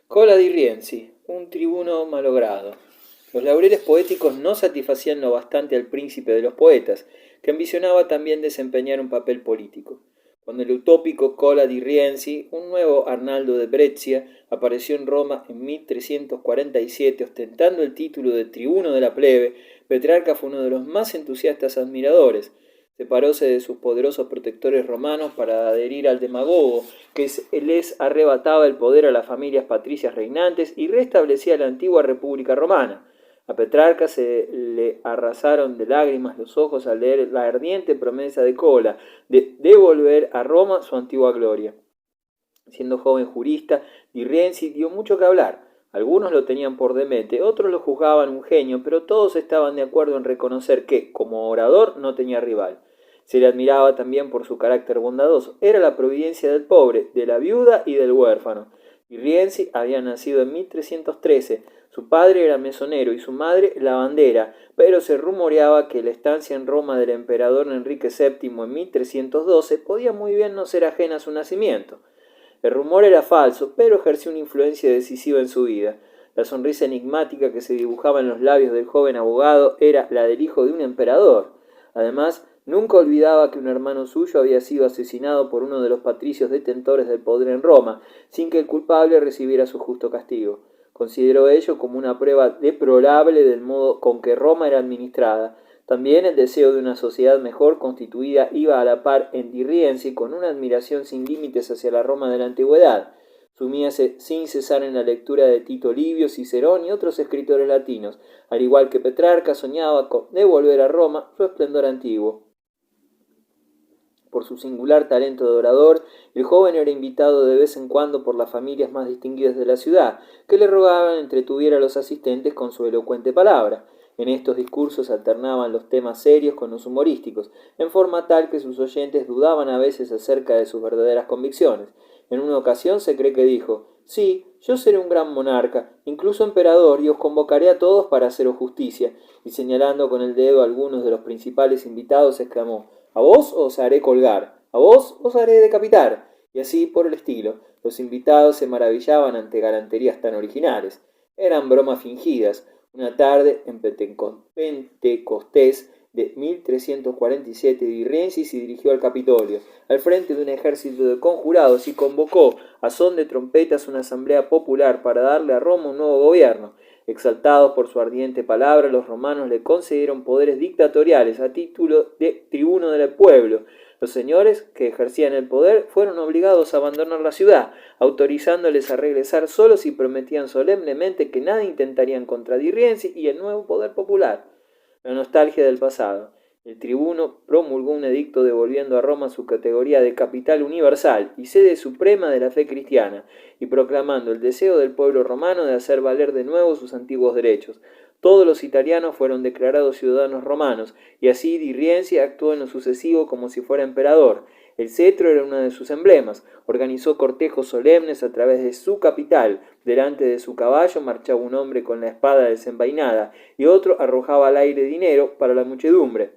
Cola di Rienzi, un tribuno malogrado. Los laureles poéticos no satisfacían lo bastante al príncipe de los poetas, que ambicionaba también desempeñar un papel político. Cuando el utópico Cola di Rienzi, un nuevo Arnaldo de Brescia, apareció en Roma en 1347 ostentando el título de tribuno de la plebe, Petrarca fue uno de los más entusiastas admiradores. Separóse de sus poderosos protectores romanos para adherir al demagogo, que les arrebataba el poder a las familias patricias reinantes y restablecía la antigua República Romana. A Petrarca se le arrasaron de lágrimas los ojos al leer la ardiente promesa de Cola de devolver a Roma su antigua gloria. Siendo joven jurista, Di Rienzi dio mucho que hablar. Algunos lo tenían por demente, otros lo juzgaban un genio, pero todos estaban de acuerdo en reconocer que, como orador, no tenía rival. Se le admiraba también por su carácter bondadoso. Era la providencia del pobre, de la viuda y del huérfano. Di Rienzi había nacido en 1313. Su padre era mesonero y su madre lavandera, pero se rumoreaba que la estancia en Roma del emperador Enrique VII en 1312 podía muy bien no ser ajena a su nacimiento. El rumor era falso, pero ejerció una influencia decisiva en su vida. La sonrisa enigmática que se dibujaba en los labios del joven abogado era la del hijo de un emperador. Además, nunca olvidaba que un hermano suyo había sido asesinado por uno de los patricios detentores del poder en Roma, sin que el culpable recibiera su justo castigo. Consideró ello como una prueba deplorable del modo con que Roma era administrada. También el deseo de una sociedad mejor constituida iba a la par en Di Rienzi con una admiración sin límites hacia la Roma de la antigüedad. Sumíase sin cesar en la lectura de Tito Livio, Cicerón y otros escritores latinos, al igual que Petrarca soñaba con devolver a Roma su esplendor antiguo. Por su singular talento de orador, el joven era invitado de vez en cuando por las familias más distinguidas de la ciudad, que le rogaban entretuviera a los asistentes con su elocuente palabra. En estos discursos alternaban los temas serios con los humorísticos, en forma tal que sus oyentes dudaban a veces acerca de sus verdaderas convicciones. En una ocasión se cree que dijo: «Sí, yo seré un gran monarca, incluso emperador, y os convocaré a todos para haceros justicia», y señalando con el dedo a algunos de los principales invitados, exclamó: «A vos os haré colgar, a vos os haré decapitar», y así por el estilo. Los invitados se maravillaban ante galanterías tan originales. Eran bromas fingidas. Una tarde en Pentecostés de 1347, Di Rienzi se dirigió al Capitolio, al frente de un ejército de conjurados, y convocó a son de trompetas una asamblea popular para darle a Roma un nuevo gobierno. Exaltados por su ardiente palabra, los romanos le concedieron poderes dictatoriales a título de tribuno del pueblo. Los señores que ejercían el poder fueron obligados a abandonar la ciudad, autorizándoles a regresar solos y prometían solemnemente que nada intentarían contra Di Rienzi y el nuevo poder popular. La nostalgia del pasado. El tribuno promulgó un edicto devolviendo a Roma su categoría de capital universal y sede suprema de la fe cristiana, y proclamando el deseo del pueblo romano de hacer valer de nuevo sus antiguos derechos. Todos los italianos fueron declarados ciudadanos romanos, y así Di Rienzi actuó en lo sucesivo como si fuera emperador. El cetro era uno de sus emblemas. Organizó cortejos solemnes a través de su capital. Delante de su caballo marchaba un hombre con la espada desenvainada, y otro arrojaba al aire dinero para la muchedumbre.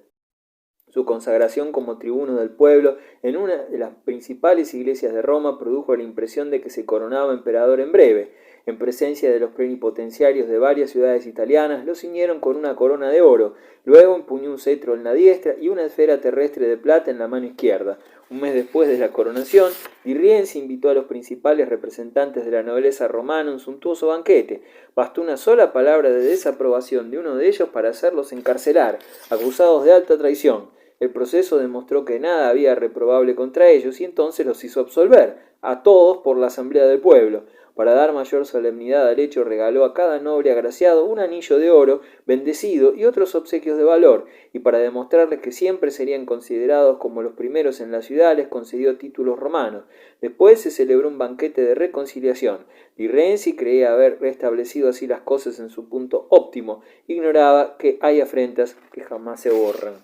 Su consagración como tribuno del pueblo en una de las principales iglesias de Roma produjo la impresión de que se coronaba emperador en breve. En presencia de los plenipotenciarios de varias ciudades italianas, lo ciñeron con una corona de oro. Luego empuñó un cetro en la diestra y una esfera terrestre de plata en la mano izquierda. Un mes después de la coronación, Di Rienzi invitó a los principales representantes de la nobleza romana a un suntuoso banquete. Bastó una sola palabra de desaprobación de uno de ellos para hacerlos encarcelar, acusados de alta traición. El proceso demostró que nada había reprobable contra ellos y entonces los hizo absolver, a todos por la asamblea del pueblo. Para dar mayor solemnidad al hecho, regaló a cada noble agraciado un anillo de oro bendecido y otros obsequios de valor, y para demostrarles que siempre serían considerados como los primeros en la ciudad, les concedió títulos romanos. Después se celebró un banquete de reconciliación. Di Rienzi creía haber restablecido así las cosas en su punto óptimo. Ignoraba que hay afrentas que jamás se borran.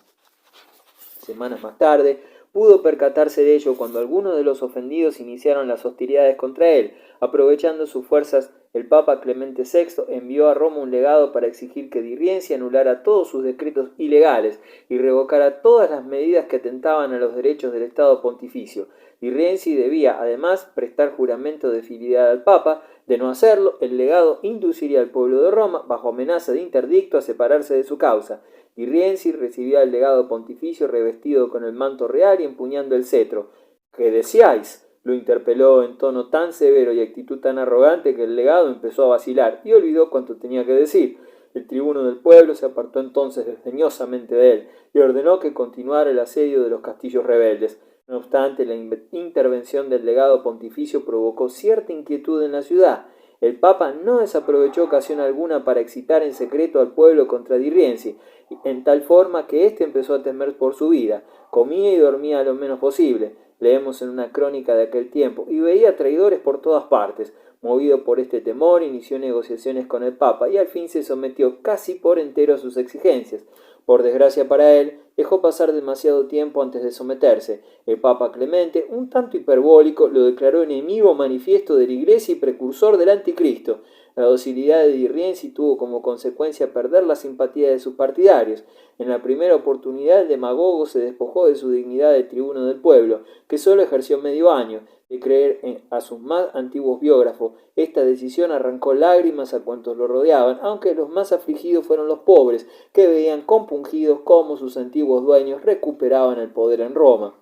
Semanas más tarde, pudo percatarse de ello cuando algunos de los ofendidos iniciaron las hostilidades contra él. Aprovechando sus fuerzas, el Papa Clemente VI envió a Roma un legado para exigir que Di Rienzi anulara todos sus decretos ilegales y revocara todas las medidas que atentaban a los derechos del Estado Pontificio. Di Rienzi debía, además, prestar juramento de fidelidad al Papa. De no hacerlo, el legado induciría al pueblo de Roma, bajo amenaza de interdicto, a separarse de su causa. Di Rienzi recibía el legado pontificio revestido con el manto real y empuñando el cetro. ¿Qué decíais?, lo interpeló en tono tan severo y actitud tan arrogante que el legado empezó a vacilar y olvidó cuanto tenía que decir. El tribuno del pueblo se apartó entonces desdeñosamente de él y ordenó que continuara el asedio de los castillos rebeldes. No obstante, la intervención del legado pontificio provocó cierta inquietud en la ciudad. El Papa no desaprovechó ocasión alguna para excitar en secreto al pueblo contra Di Rienzi, en tal forma que éste empezó a temer por su vida. Comía y dormía lo menos posible, leemos en una crónica de aquel tiempo, y veía traidores por todas partes. Movido por este temor, inició negociaciones con el Papa y al fin se sometió casi por entero a sus exigencias. Por desgracia para él, dejó pasar demasiado tiempo antes de someterse. El Papa Clemente, un tanto hiperbólico, lo declaró enemigo manifiesto de la Iglesia y precursor del Anticristo. La docilidad de Di Rienzi tuvo como consecuencia perder la simpatía de sus partidarios. En la primera oportunidad, el demagogo se despojó de su dignidad de tribuno del pueblo, que solo ejerció medio año. De creer a sus más antiguos biógrafos, esta decisión arrancó lágrimas a cuantos lo rodeaban, aunque los más afligidos fueron los pobres, que veían compungidos cómo sus antiguos dueños recuperaban el poder en Roma.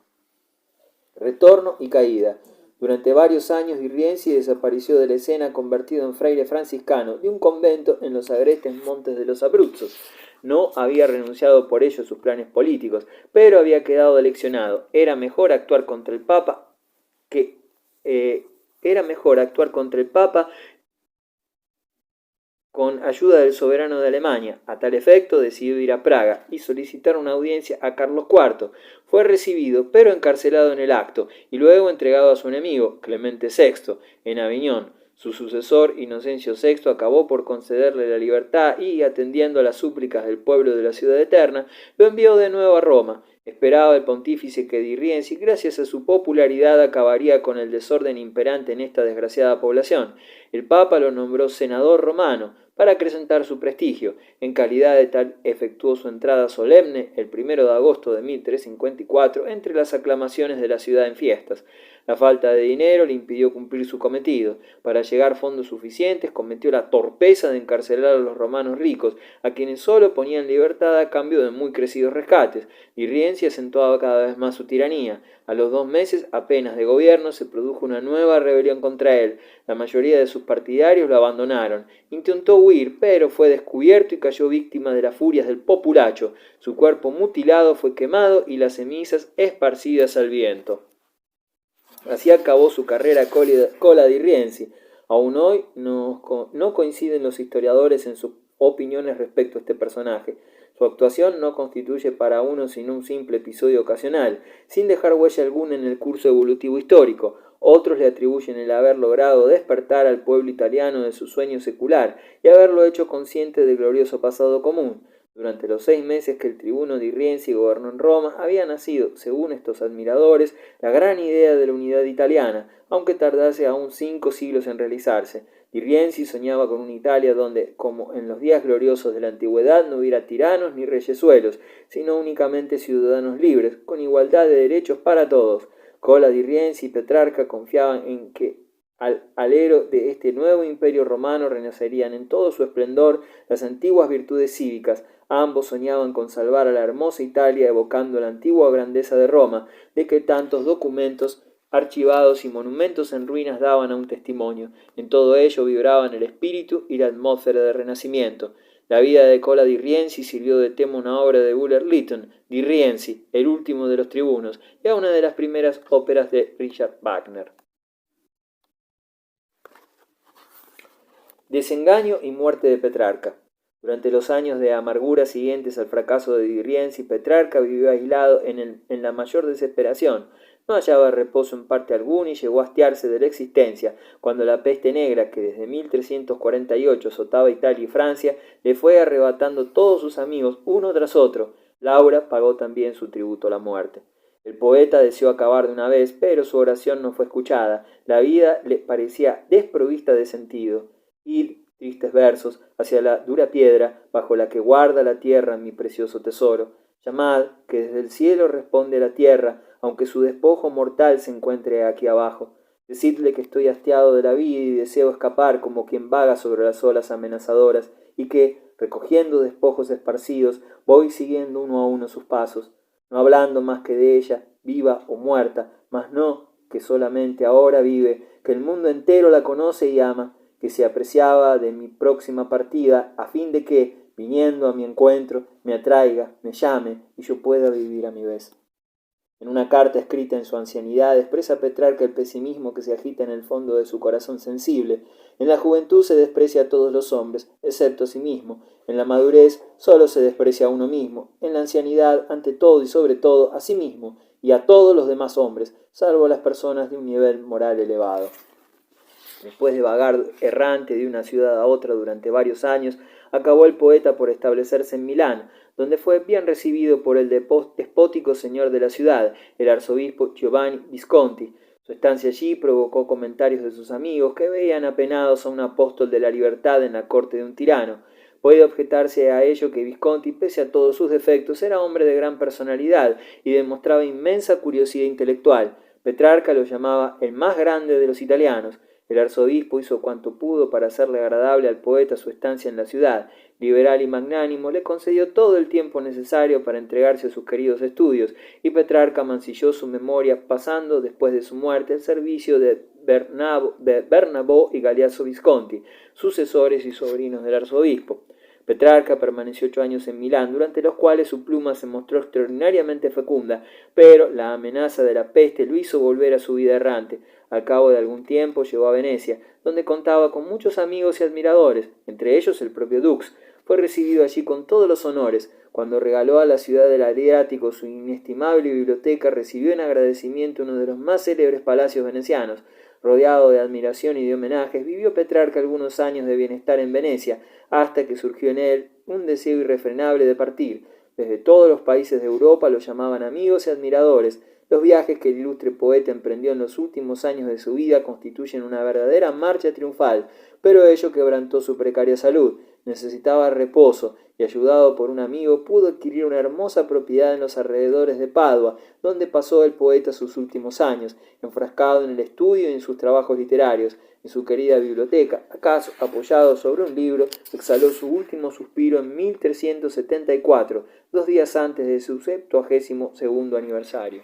Retorno y caída. Durante varios años Di Rienzi desapareció de la escena convertido en fraile franciscano de un convento en los agrestes montes de los Abruzzos. No había renunciado por ello a sus planes políticos, pero había quedado aleccionado. Era mejor actuar contra el Papa con ayuda del soberano de Alemania. A tal efecto decidió ir a Praga y solicitar una audiencia a Carlos IV. Fue recibido, pero encarcelado en el acto, y luego entregado a su enemigo, Clemente VI, en Aviñón. Su sucesor, Inocencio VI, acabó por concederle la libertad y, atendiendo a las súplicas del pueblo de la ciudad eterna, lo envió de nuevo a Roma. Esperaba el pontífice que Di Rienzi, gracias a su popularidad, acabaría con el desorden imperante en esta desgraciada población. El Papa lo nombró senador romano para acrecentar su prestigio. En calidad de tal, efectuó su entrada solemne el 1 de agosto de 1354 entre las aclamaciones de la ciudad en fiestas. La falta de dinero le impidió cumplir su cometido. Para llegar fondos suficientes, cometió la torpeza de encarcelar a los romanos ricos, a quienes solo ponía en libertad a cambio de muy crecidos rescates. Di Rienzi acentuaba cada vez más su tiranía. A los 2 meses apenas de gobierno se produjo una nueva rebelión contra él. La mayoría de sus partidarios lo abandonaron. Intentó huir, pero fue descubierto y cayó víctima de las furias del populacho. Su cuerpo mutilado fue quemado y las cenizas esparcidas al viento. Así acabó su carrera Cola Di Rienzi. Aún hoy no coinciden los historiadores en sus opiniones respecto a este personaje. Su actuación no constituye para uno sino un simple episodio ocasional, sin dejar huella alguna en el curso evolutivo histórico. Otros le atribuyen el haber logrado despertar al pueblo italiano de su sueño secular y haberlo hecho consciente del glorioso pasado común. Durante los 6 meses que el tribuno Di Rienzi gobernó en Roma, había nacido, según estos admiradores, la gran idea de la unidad italiana, aunque tardase aún 5 siglos en realizarse. Di Rienzi soñaba con una Italia donde, como en los días gloriosos de la antigüedad, no hubiera tiranos ni reyesuelos, sino únicamente ciudadanos libres, con igualdad de derechos para todos. Cola Di Rienzi y Petrarca confiaban en que al alero de este nuevo imperio romano renacerían en todo su esplendor las antiguas virtudes cívicas. Ambos soñaban con salvar a la hermosa Italia, evocando la antigua grandeza de Roma, de que tantos documentos archivados y monumentos en ruinas daban aún testimonio. En todo ello vibraban el espíritu y la atmósfera del Renacimiento. La vida de Cola Di Rienzi sirvió de tema a una obra de Buller Lytton, Di Rienzi, el último de los tribunos, y a una de las primeras óperas de Richard Wagner. Desengaño y muerte de Petrarca. Durante los años de amargura siguientes al fracaso de Di Rienzi, Petrarca vivió aislado en la mayor desesperación. No hallaba reposo en parte alguna y llegó a hastiarse de la existencia, cuando la peste negra, que desde 1348 azotaba Italia y Francia, le fue arrebatando todos sus amigos uno tras otro. Laura pagó también su tributo a la muerte. El poeta deseó acabar de una vez, pero su oración no fue escuchada. La vida le parecía desprovista de sentido. Id, tristes versos, hacia la dura piedra, bajo la que guarda la tierra mi precioso tesoro. Llamad, que desde el cielo responde la tierra, aunque su despojo mortal se encuentre aquí abajo. Decidle que estoy hastiado de la vida y deseo escapar como quien vaga sobre las olas amenazadoras, y que, recogiendo despojos esparcidos, voy siguiendo uno a uno sus pasos, no hablando más que de ella, viva o muerta, mas no que solamente ahora vive, que el mundo entero la conoce y ama, que se apreciaba de mi próxima partida, a fin de que, viniendo a mi encuentro, me atraiga, me llame, y yo pueda vivir a mi vez. En una carta escrita en su ancianidad expresa Petrarca el pesimismo que se agita en el fondo de su corazón sensible. En la juventud se desprecia a todos los hombres, excepto a sí mismo. En la madurez solo se desprecia a uno mismo. En la ancianidad, ante todo y sobre todo, a sí mismo y a todos los demás hombres, salvo a las personas de un nivel moral elevado. Después de vagar errante de una ciudad a otra durante varios años, acabó el poeta por establecerse en Milán, donde fue bien recibido por el despótico señor de la ciudad, el arzobispo Giovanni Visconti. Su estancia allí provocó comentarios de sus amigos, que veían apenados a un apóstol de la libertad en la corte de un tirano. Puede objetarse a ello que Visconti, pese a todos sus defectos, era hombre de gran personalidad y demostraba inmensa curiosidad intelectual. Petrarca lo llamaba el más grande de los italianos. El arzobispo hizo cuanto pudo para hacerle agradable al poeta su estancia en la ciudad. Liberal y magnánimo, le concedió todo el tiempo necesario para entregarse a sus queridos estudios, y Petrarca mancilló su memoria, pasando, después de su muerte, al servicio de Bernabò y Galeazzo Visconti, sucesores y sobrinos del arzobispo. Petrarca permaneció 8 años en Milán, durante los cuales su pluma se mostró extraordinariamente fecunda, pero la amenaza de la peste lo hizo volver a su vida errante. Al cabo de algún tiempo llegó a Venecia, donde contaba con muchos amigos y admiradores, entre ellos el propio Dux. Fue recibido allí con todos los honores. Cuando regaló a la ciudad del Adriático su inestimable biblioteca, recibió en agradecimiento uno de los más célebres palacios venecianos. Rodeado de admiración y de homenajes, vivió Petrarca algunos años de bienestar en Venecia, hasta que surgió en él un deseo irrefrenable de partir. Desde todos los países de Europa lo llamaban amigos y admiradores. Los viajes que el ilustre poeta emprendió en los últimos años de su vida constituyen una verdadera marcha triunfal, pero ello quebrantó su precaria salud. Necesitaba reposo, y ayudado por un amigo pudo adquirir una hermosa propiedad en los alrededores de Padua, donde pasó el poeta sus últimos años, enfrascado en el estudio y en sus trabajos literarios. En su querida biblioteca, acaso apoyado sobre un libro, exhaló su último suspiro en 1374, 2 días antes de su 72º aniversario.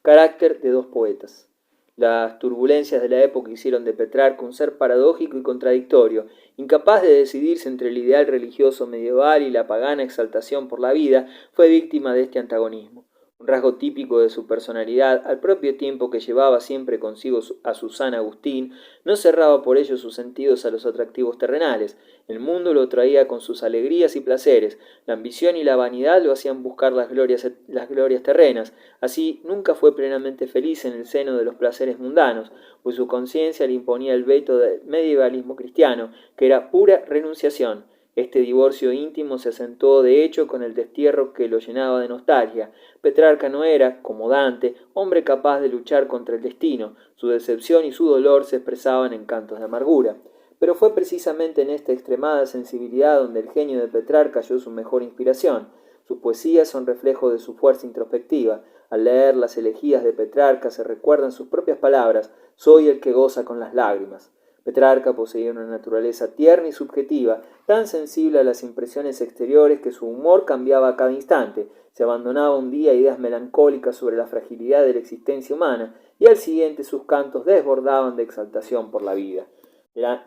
Carácter de dos poetas. Las turbulencias de la época hicieron de Petrarca un ser paradójico y contradictorio. Incapaz de decidirse entre el ideal religioso medieval y la pagana exaltación por la vida, fue víctima de este antagonismo. Un rasgo típico de su personalidad, al propio tiempo que llevaba siempre consigo a su San Agustín, no cerraba por ello sus sentidos a los atractivos terrenales. El mundo lo traía con sus alegrías y placeres, la ambición y la vanidad lo hacían buscar las glorias terrenas. Así nunca fue plenamente feliz en el seno de los placeres mundanos, pues su conciencia le imponía el veto del medievalismo cristiano, que era pura renunciación. Este divorcio íntimo se acentuó de hecho con el destierro que lo llenaba de nostalgia. Petrarca no era, como Dante, hombre capaz de luchar contra el destino. Su decepción y su dolor se expresaban en cantos de amargura. Pero fue precisamente en esta extremada sensibilidad donde el genio de Petrarca halló su mejor inspiración. Sus poesías son reflejo de su fuerza introspectiva. Al leer las elegías de Petrarca se recuerdan sus propias palabras: «Soy el que goza con las lágrimas». Petrarca poseía una naturaleza tierna y subjetiva, tan sensible a las impresiones exteriores que su humor cambiaba a cada instante. Se abandonaba un día a ideas melancólicas sobre la fragilidad de la existencia humana, y al siguiente sus cantos desbordaban de exaltación por la vida.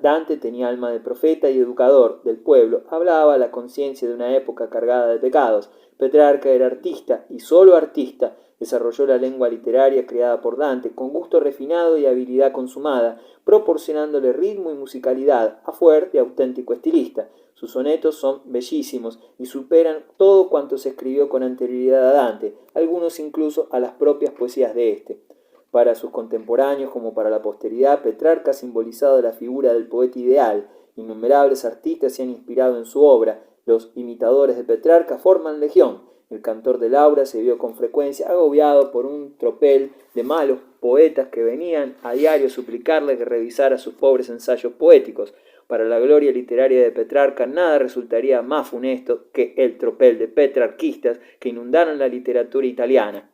Dante tenía alma de profeta y educador del pueblo, hablaba a la conciencia de una época cargada de pecados. Petrarca era artista, y solo artista. Desarrolló la lengua literaria creada por Dante, con gusto refinado y habilidad consumada, proporcionándole ritmo y musicalidad a fuerte y auténtico estilista. Sus sonetos son bellísimos y superan todo cuanto se escribió con anterioridad a Dante, algunos incluso a las propias poesías de éste. Para sus contemporáneos como para la posteridad, Petrarca ha simbolizado la figura del poeta ideal. Innumerables artistas se han inspirado en su obra. Los imitadores de Petrarca forman legión. El cantor de Laura se vio con frecuencia agobiado por un tropel de malos poetas que venían a diario a suplicarle que revisara sus pobres ensayos poéticos. Para la gloria literaria de Petrarca nada resultaría más funesto que el tropel de petrarquistas que inundaron la literatura italiana.